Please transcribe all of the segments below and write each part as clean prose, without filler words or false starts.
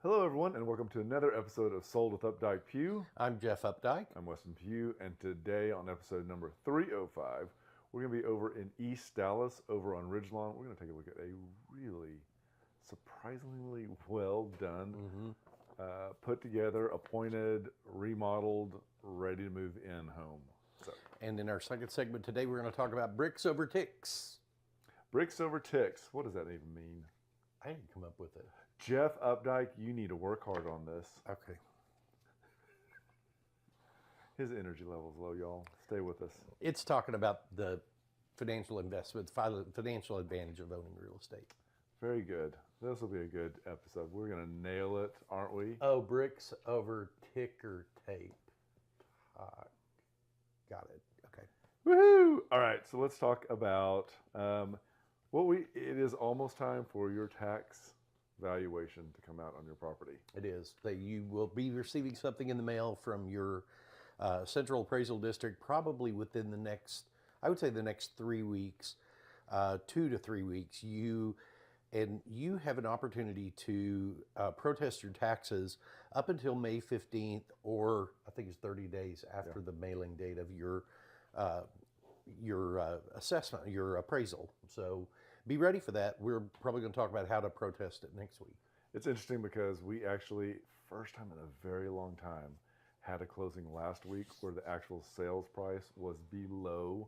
Hello, everyone, and welcome to another episode of Sold with Updike Pugh. I'm Jeff Updike. I'm Weston Pugh, and today on episode number 305, we're going to be over in East Dallas, over on Ridgelawn. We're going to take a look at a really surprisingly well done, put together, appointed, remodeled, ready to move in home. So, And in our second segment today, we're going to talk about bricks over ticks. bricks over ticks. What does that even mean? I didn't come up with it. Jeff Updike, you need to work hard on this. Okay. His energy level's low, y'all. Stay with us. It's talking about the financial investment, financial advantage of owning real estate. Very good. This will be a good episode. We're going to nail it, aren't we? Oh, bricks over ticker tape. Got it. Okay. Woohoo! All right, so let's talk about it is almost time for your tax valuation to come out on your property. It is. That you will be receiving something in the mail from your central appraisal district probably within the next 3 weeks, 2 to 3 weeks. You have an opportunity to protest your taxes up until May 15th, or I think it's 30 days after the mailing date of your assessment, your appraisal. So be ready for that. We're probably going to talk about how to protest it next week. It's interesting because we actually, first time in a very long time, had a closing last week where the actual sales price was below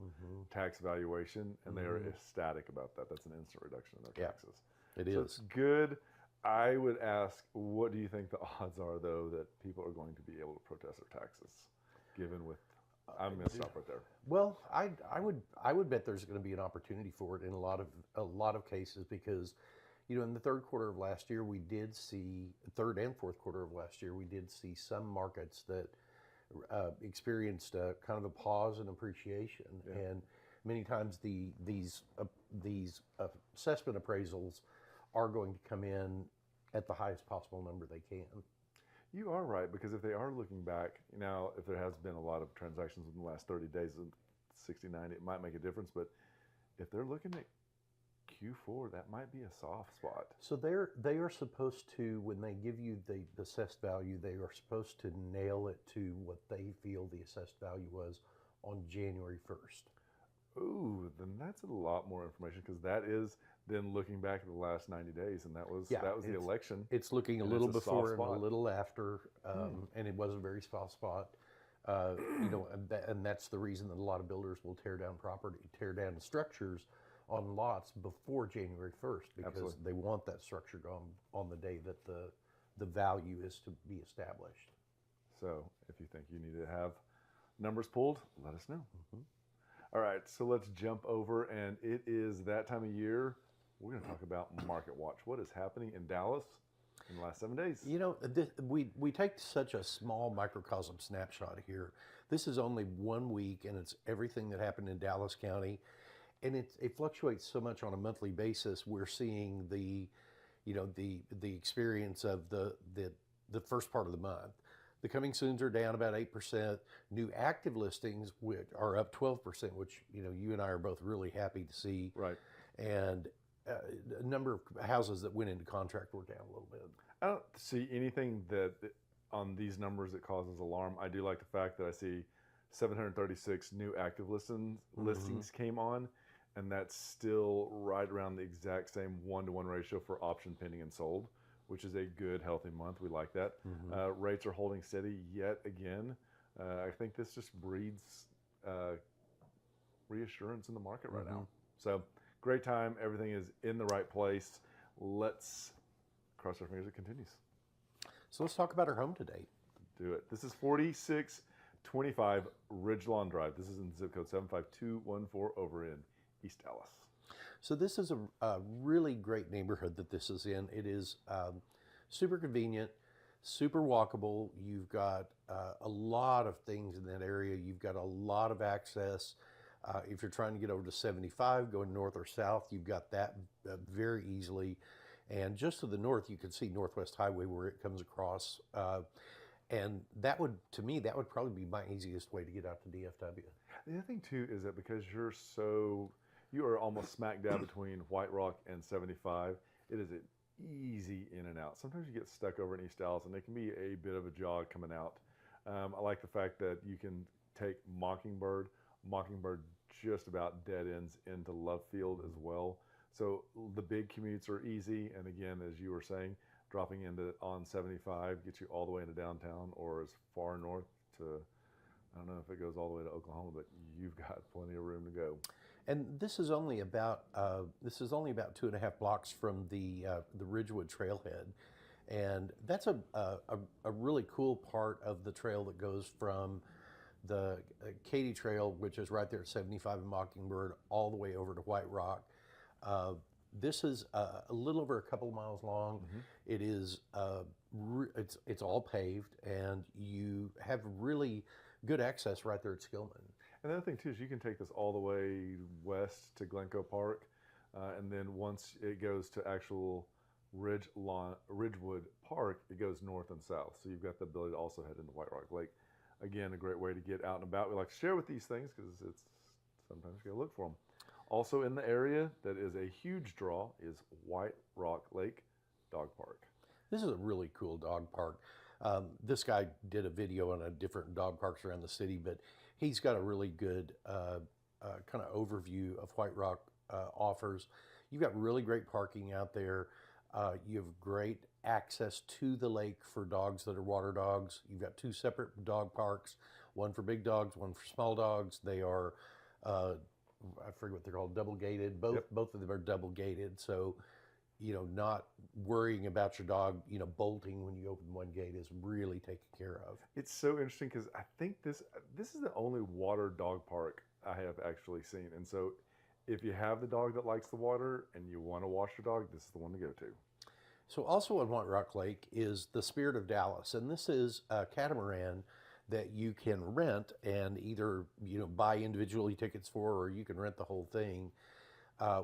tax valuation, and they are ecstatic about that. That's an instant reduction in their taxes. It So is. it's good. I would ask, what do you think the odds are, though, that people are going to be able to protest their taxes, given with, I'm going to stop right there. Well, I would bet there's going to be an opportunity for it in a lot of cases, because, in the third quarter of last year, we did see third and fourth quarter of last year, we did see some markets that experienced kind of a pause in appreciation, and many times these assessment appraisals are going to come in at the highest possible number they can. You are right, because if they are looking back, now, if there has been a lot of transactions in the last 30 days of 69, it might make a difference. But if they're looking at Q4, that might be a soft spot. So they are supposed to, when they give you the assessed value, they are supposed to nail it to what they feel the assessed value was on January 1st. Ooh, then that's a lot more information, because that is then looking back at the last 90 days, and that was the election. It's looking a and little it's a before soft and a spot. little after, and it was a very soft spot. And that's the reason that a lot of builders will tear down structures on lots before January 1st, because they want that structure gone on the day that the value is to be established. So if you think you need to have numbers pulled, let us know. All right, so let's jump over, and it is that time of year. We're going to talk about Market Watch. What is happening in Dallas in the last 7 days? We take such a small microcosm snapshot here. This is only 1 week, and it's everything that happened in Dallas County, and it fluctuates so much on a monthly basis. We're seeing the experience of the first part of the month. The coming soons are down about 8%. New active listings are up 12%, which you and I are both really happy to see. Right. And a number of houses that went into contract were down a little bit. I don't see anything that on these numbers that causes alarm. I do like the fact that I see 736 new active listings came on, and that's still right around the exact same 1-to-1 ratio for option pending and sold, which is a good, healthy month. We like that. Rates are holding steady yet again. I think this just breeds reassurance in the market right now. So great time. Everything is in the right place. Let's cross our fingers it continues. So let's talk about our home today. Do it. This is 4625 Ridgelawn Drive. This is in zip code 75214 over in East Dallas. So this is a really great neighborhood that this is in. It is super convenient, super walkable. You've got a lot of things in that area. You've got a lot of access. If you're trying to get over to 75, going north or south, you've got that very easily. And just to the north, you can see Northwest Highway where it comes across. And that would probably be my easiest way to get out to DFW. The other thing, too, is that because you are almost smack dab between White Rock and 75, it is an easy in and out. Sometimes you get stuck over in East Dallas, and it can be a bit of a jog coming out. I like the fact that you can take Mockingbird. Mockingbird just about dead ends into Love Field as well. So the big commutes are easy. And again, as you were saying, dropping into on 75 gets you all the way into downtown or as far north to, I don't know if it goes all the way to Oklahoma, but you've got plenty of room to go. And this is only about 2.5 blocks from the Ridgewood Trailhead, and that's a really cool part of the trail that goes from the Katy Trail, which is right there at 75 and Mockingbird, all the way over to White Rock. This is a little over a couple of miles long. It is it's all paved, and you have really good access right there at Skillman. And the other thing too is you can take this all the way west to Glencoe Park, and then once it goes to actual Ridgewood Park, it goes north and south. So you've got the ability to also head into White Rock Lake. Again, a great way to get out and about. We like to share with these things because it's sometimes you gotta look for them. Also in the area that is a huge draw is White Rock Lake Dog Park. This is a really cool dog park. This guy did a video on a different dog parks around the city, but he's got a really good kind of overview of White Rock offers. You've got really great parking out there. You have great access to the lake for dogs that are water dogs. You've got 2 separate dog parks, one for big dogs, one for small dogs. They are, I forget what they're called, double gated. Both of them are double gated. So, not worrying about your dog, bolting when you open one gate is really taken care of. It's so interesting because I think this is the only water dog park I have actually seen. And so if you have the dog that likes the water and you want to wash your dog, this is the one to go to. So also on White Rock Lake is the Spirit of Dallas. And this is a catamaran that you can rent and either, buy individually tickets for, or you can rent the whole thing.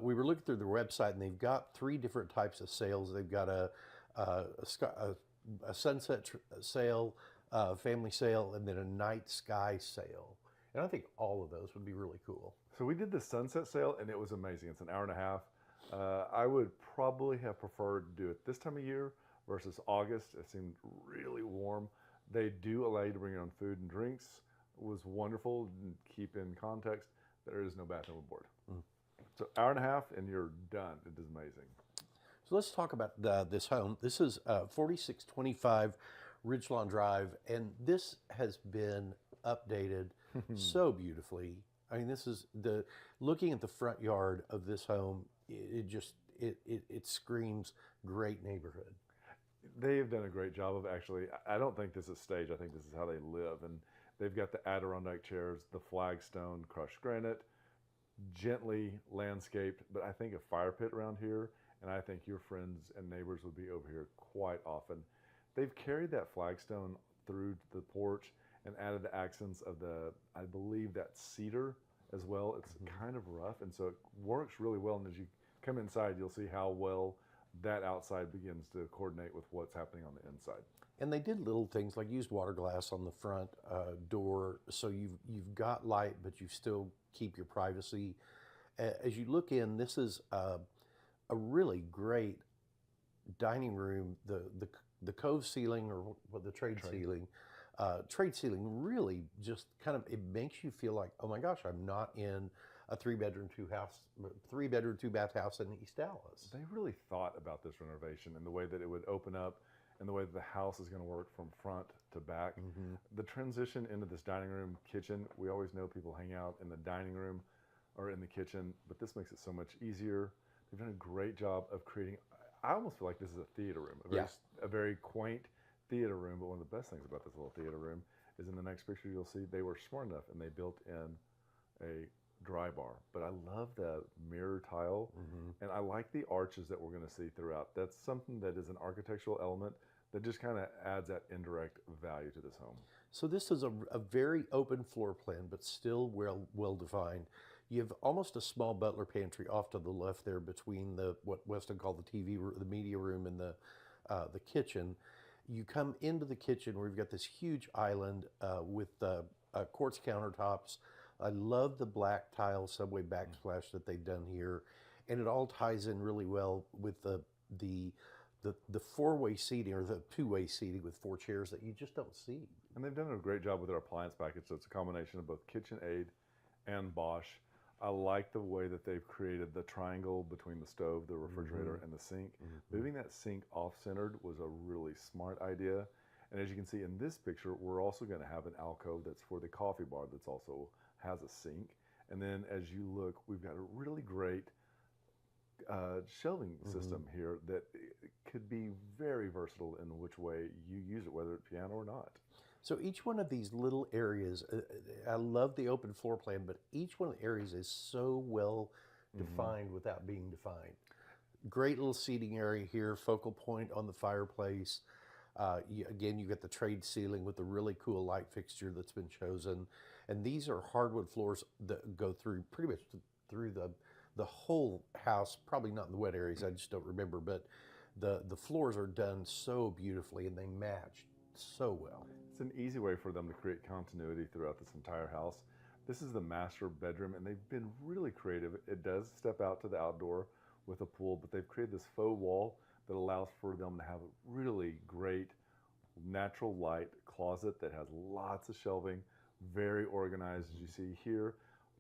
We were looking through their website, and they've got 3 different types of sales. They've got a sunset sale, family sale, and then a night sky sale. And I think all of those would be really cool. So we did the sunset sale, and it was amazing. It's an hour and a half. I would probably have preferred to do it this time of year versus August. It seemed really warm. They do allow you to bring your own food and drinks. It was wonderful. Keep in context, there is no bathroom aboard. So hour and a half and you're done. It is amazing. So let's talk about this home. This is 4625 Ridgelawn Drive, and this has been updated so beautifully. I mean, this is looking at the front yard of this home, it screams great neighborhood. They have done a great job of actually, I don't think this is staged. I think this is how they live. And they've got the Adirondack chairs, the flagstone, crushed granite, gently landscaped, but I think a fire pit around here, and I think your friends and neighbors would be over here quite often. They've carried that flagstone through the porch and added the accents of I believe that cedar as well. It's kind of rough, and so it works really well. And as you come inside, you'll see how well that outside begins to coordinate with what's happening on the inside. And they did little things like used water glass on the front door, so you've got light, but you still keep your privacy. As you look in, this is a really great dining room. The cove ceiling, or what the trade ceiling really just kind of, it makes you feel like, oh my gosh, I'm not in a 3-bedroom, 2-bath house in East Dallas. They really thought about this renovation and the way that it would open up and the way that the house is going to work from front to back. The transition into this dining room, kitchen, we always know people hang out in the dining room or in the kitchen, but this makes it so much easier. They've done a great job of creating, I almost feel like this is a theater room, a very quaint theater room, but one of the best things about this little theater room is in the next picture you'll see they were smart enough and they built in a dry bar. But I love the mirror tile, and I like the arches that we're going to see throughout. That's something that is an architectural element that just kind of adds that indirect value to this home. So this is a very open floor plan, but still well defined. You have almost a small butler pantry off to the left there between what Weston called the media room, and the kitchen. You come into the kitchen where you've got this huge island with quartz countertops. I love the black tile subway backsplash that they've done here, and it all ties in really well with the the four-way seating or the two-way seating with 4 chairs that you just don't see. And they've done a great job with their appliance package. So it's a combination of both KitchenAid and Bosch. I like the way that they've created the triangle between the stove, the refrigerator, and the sink. Moving that sink off-centered was a really smart idea. And as you can see in this picture, we're also going to have an alcove that's for the coffee bar that's also has a sink. And then as you look, we've got a really great shelving system here that could be very versatile in which way you use it, whether it's piano or not. So each one of these little areas, I love the open floor plan, but each one of the areas is so well defined without being defined. Great little seating area here, focal point on the fireplace. Again, you get the trade ceiling with the really cool light fixture that's been chosen. And these are hardwood floors that go through pretty much through the whole house, probably not in the wet areas, I just don't remember, but the floors are done so beautifully and they match so well. It's an easy way for them to create continuity throughout this entire house. This is the master bedroom, and they've been really creative. It does step out to the outdoor with a pool, but they've created this faux wall that allows for them to have a really great natural light closet that has lots of shelving, very organized as you see here.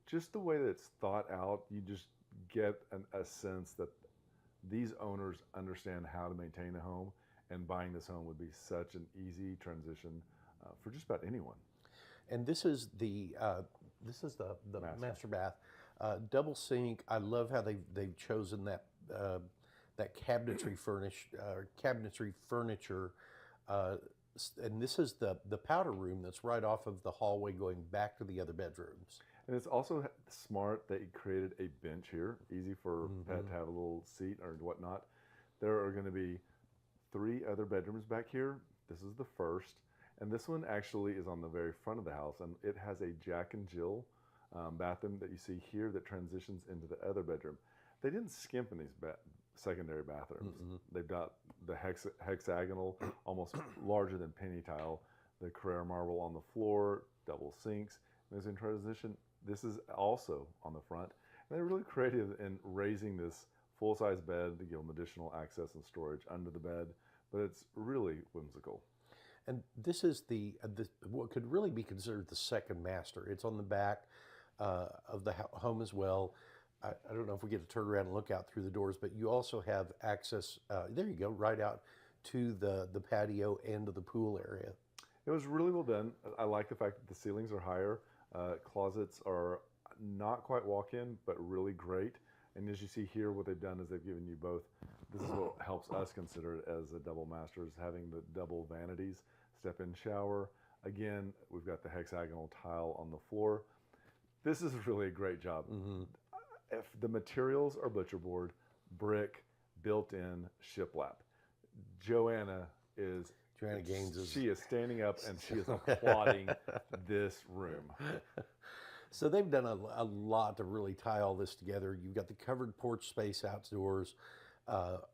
Just the way that it's thought out, you just get a sense that these owners understand how to maintain a home, and buying this home would be such an easy transition for just about anyone. And this is the master bath, double sink. I love how they've chosen that cabinetry cabinetry furniture. And this is the powder room that's right off of the hallway going back to the other bedrooms. And it's also smart that you created a bench here, easy for pet to have a little seat or whatnot. There are going to be 3 other bedrooms back here. This is the first, and this one actually is on the very front of the house, and it has a Jack and Jill bathroom that you see here that transitions into the other bedroom. They didn't skimp in these secondary bathrooms. They've got the hexagonal, almost larger than penny tile, the Carrara marble on the floor, double sinks. And as in transition, this is also on the front. And they're really creative in raising this full-size bed to give them additional access and storage under the bed, but it's really whimsical. And this is what could really be considered the second master. It's on the back of the home as well. I don't know if we get to turn around and look out through the doors, but you also have access, there you go, right out to the patio and to the pool area. It was really well done. I like the fact that the ceilings are higher. Closets are not quite walk-in, but really great. And as you see here, what they've done is they've given you both. This is what helps us consider it as a double master, is having the double vanities, step-in shower. Again, we've got the hexagonal tile on the floor. This is really a great job. If the materials are butcherboard, brick, built-in, shiplap. Joanna Gaines she is standing up and she is applauding this room. So they've done a lot to really tie all this together. You've got the covered porch space outdoors,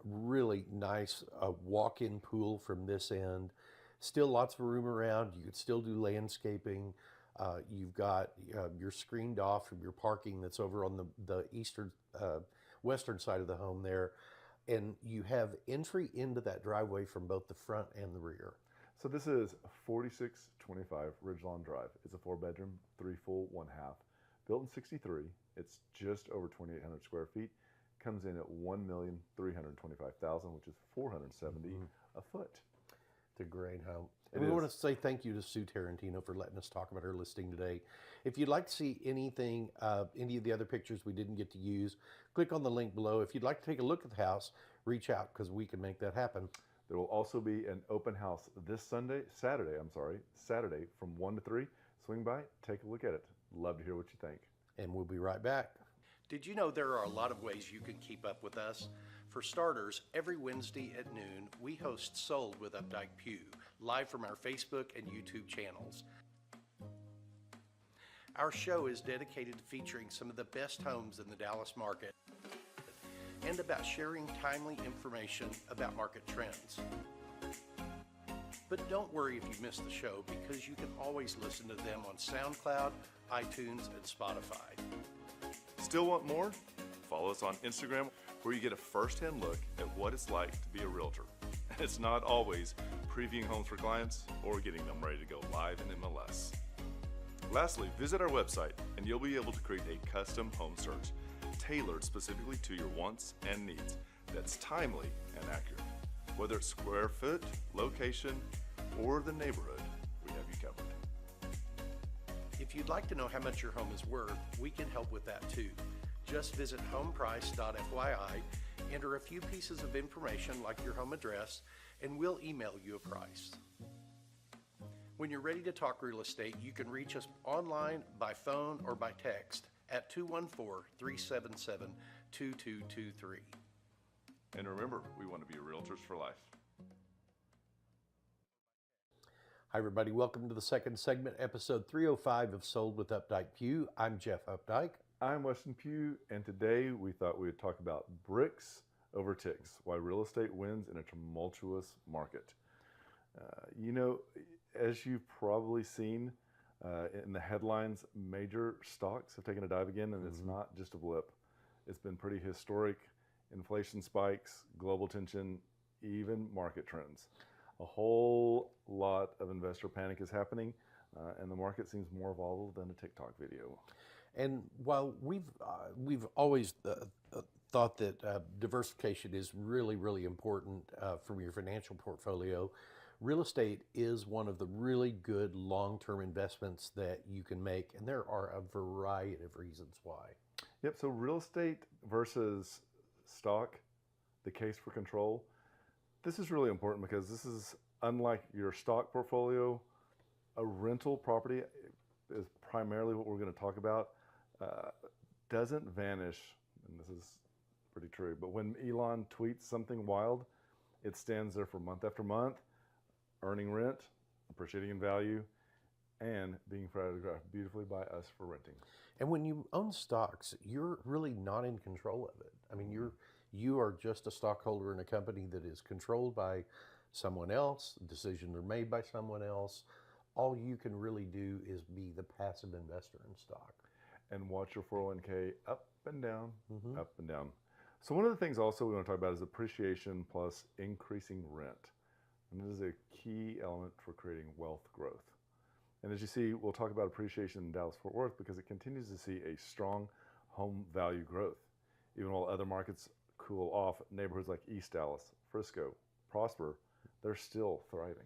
really nice walk-in pool from this end. Still lots of room around. You could still do landscaping. You've got you're screened off from your parking that's over on the western side of the home there. And you have entry into that driveway from both the front and the rear. So this is 4625 Ridgelawn Drive. It's a 4-bedroom, 3 full, 1 half. Built in '63. It's just over 2,800 square feet. Comes in at $1,325,000, which is $470 a foot. It's a great home. And we want to say thank you to Sue Tarantino for letting us talk about her listing today. If you'd like to see anything, any of the other pictures we didn't get to use, click on the link below. If you'd like to take a look at the house, reach out because we can make that happen. There will also be an open house this Saturday from 1 to 3. Swing by, take a look at it. Love to hear what you think. And we'll be right back. Did you know there are a lot of ways you can keep up with us? For starters, every Wednesday at noon, we host Sold with Updike Pugh, live from our Facebook and YouTube channels. Our show is dedicated to featuring some of the best homes in the Dallas market and about sharing timely information about market trends. But don't worry if you missed the show, because you can always listen to them on SoundCloud, iTunes, and Spotify. Still want more? Follow us on Instagram where you get a first-hand look at what it's like to be a realtor. And it's not always previewing homes for clients or getting them ready to go live in MLS. Lastly, visit our website and you'll be able to create a custom home search tailored specifically to your wants and needs that's timely and accurate. Whether it's square foot, location, or the neighborhood, we have you covered. If you'd like to know how much your home is worth, we can help with that too. Just visit homeprice.fyi, enter a few pieces of information like your home address, and we'll email you a price. When you're ready to talk real estate, you can reach us online, by phone, or by text at 214-377-2223. And remember, we want to be realtors for life. Hi everybody, welcome to the second segment, episode 305 of Sold with Updike Pugh. I'm Jeff Updike. I'm Weston Pugh, and today we thought we would talk about bricks over ticks, why real estate wins in a tumultuous market. As you've probably seen in the headlines, major stocks have taken a dive again, and it's not just a blip. It's been pretty historic. Inflation spikes, global tension, even market trends. A whole lot of investor panic is happening, and the market seems more volatile than a TikTok video. And while we've always thought that diversification is really, really important from your financial portfolio, real estate is one of the really good long-term investments that you can make, and there are a variety of reasons why. Yep, so real estate versus stock, the case for control. This is really important because this is unlike your stock portfolio. A rental property is primarily what we're going to talk about. Doesn't vanish, and this is pretty true, but when Elon tweets something wild, it stands there for month after month, earning rent, appreciating in value, and being photographed beautifully by us for renting. And when you own stocks, you're really not in control of it. I mean, you are just a stockholder in a company that is controlled by someone else. Decisions are made by someone else. All you can really do is be the passive investor in stock. And watch your 401k up and down, up and down. So one of the things also we want to talk about is appreciation plus increasing rent. And this is a key element for creating wealth growth. And as you see, we'll talk about appreciation in Dallas-Fort Worth because it continues to see a strong home value growth. Even while other markets cool off, neighborhoods like East Dallas, Frisco, Prosper, they're still thriving.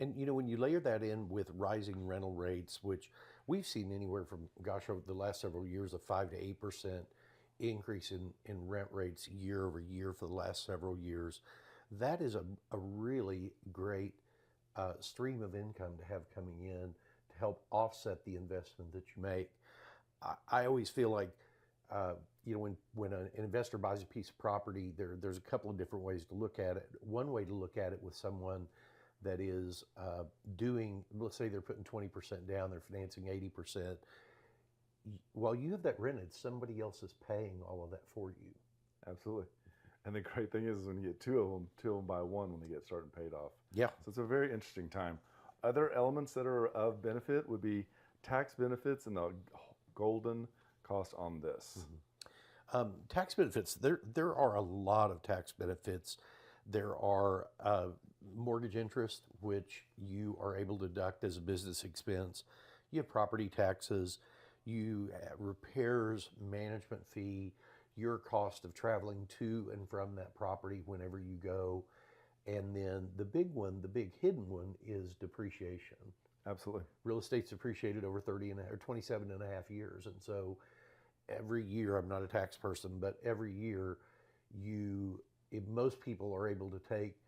And when you layer that in with rising rental rates, which we've seen anywhere from, over the last several years, a 5 to 8% increase in rent rates year over year for the last several years, that is a really great stream of income to have coming in to help offset the investment that you make. I always feel like, when an investor buys a piece of property, there's a couple of different ways to look at it. One way to look at it with someone that is let's say they're putting 20% down, they're financing 80%. While you have that rented, somebody else is paying all of that for you. Absolutely. And the great thing is when you get two of them buy one when they get started and paid off. Yeah. So it's a very interesting time. Other elements that are of benefit would be tax benefits and the golden cost on this. Tax benefits, there are a lot of tax benefits. There are mortgage interest, which you are able to deduct as a business expense. You have property taxes, you have repairs, management fee, your cost of traveling to and from that property whenever you go. And then the big one, the big hidden one, is depreciation. Absolutely. Real estate's depreciated over 27 and a half years. And so every year, I'm not a tax person, but every year most people are able to take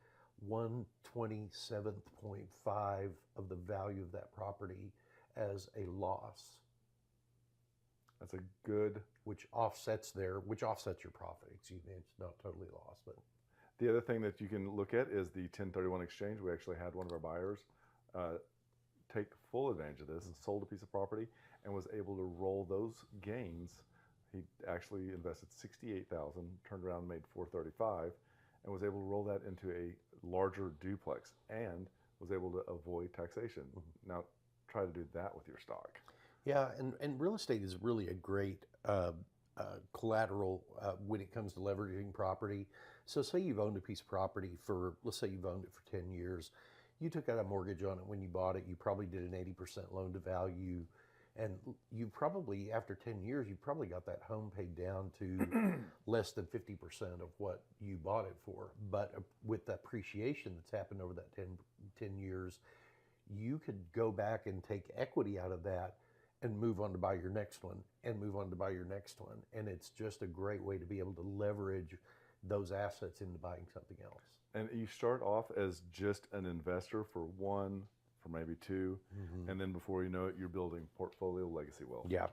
1/27.5 of the value of that property as a loss. That's a good... Which offsets your profit. Excuse me, it's not totally lost, but... The other thing that you can look at is the 1031 exchange. We actually had one of our buyers take full advantage of this and sold a piece of property and was able to roll those gains. He actually invested $68,000, turned around and made $435,000, and was able to roll that into a larger duplex and was able to avoid taxation. Now, try to do that with your stock. Yeah, and real estate is really a great collateral when it comes to leveraging property. So say you've owned a piece of property for, let's say you've owned it for 10 years. You took out a mortgage on it when you bought it. You probably did an 80% loan to value. And you probably, after 10 years, you probably got that home paid down to less than 50% of what you bought it for. But with the appreciation that's happened over that 10 years, you could go back and take equity out of that and move on to buy your next one and move on to buy your next one. And it's just a great way to be able to leverage those assets into buying something else. And you start off as just an investor for one, for maybe two, and then before you know it, you're building portfolio legacy wealth. Yeah.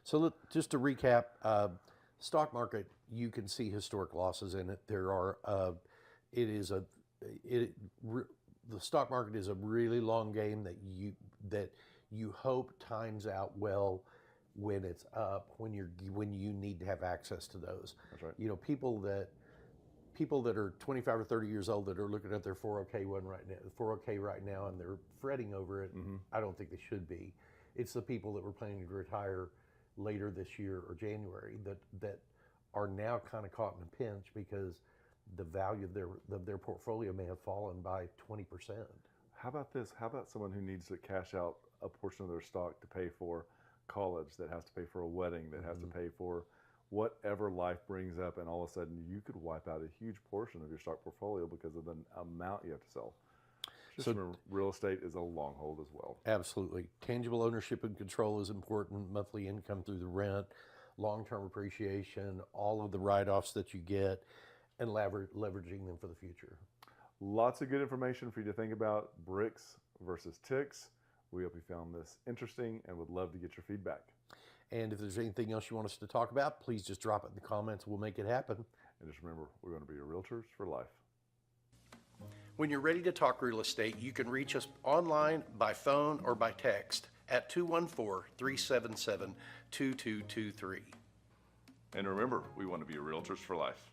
So just to recap, stock market, you can see historic losses in it. There are, the stock market is a really long game that you hope times out well when it's up, when you need to have access to those. That's right. You know, people that are 25 or 30 years old that are looking at their 401k right now and they're fretting over it, I don't think they should be. It's the people that were planning to retire later this year or January that are now kind of caught in a pinch because the value of their portfolio may have fallen by 20%. How about this? How about someone who needs to cash out a portion of their stock to pay for college, that has to pay for a wedding, that has to pay for whatever life brings up, and all of a sudden you could wipe out a huge portion of your stock portfolio because of the amount you have to sell. Just remember, real estate is a long hold as well. Absolutely. Tangible ownership and control is important. Monthly income through the rent, long-term appreciation, all of the write-offs that you get, and leveraging them for the future. Lots of good information for you to think about, bricks versus ticks. We hope you found this interesting and would love to get your feedback. And if there's anything else you want us to talk about, please just drop it in the comments. We'll make it happen. And just remember, we're going to be your realtors for life. When you're ready to talk real estate, you can reach us online, by phone, or by text at 214-377-2223. And remember, we want to be your realtors for life.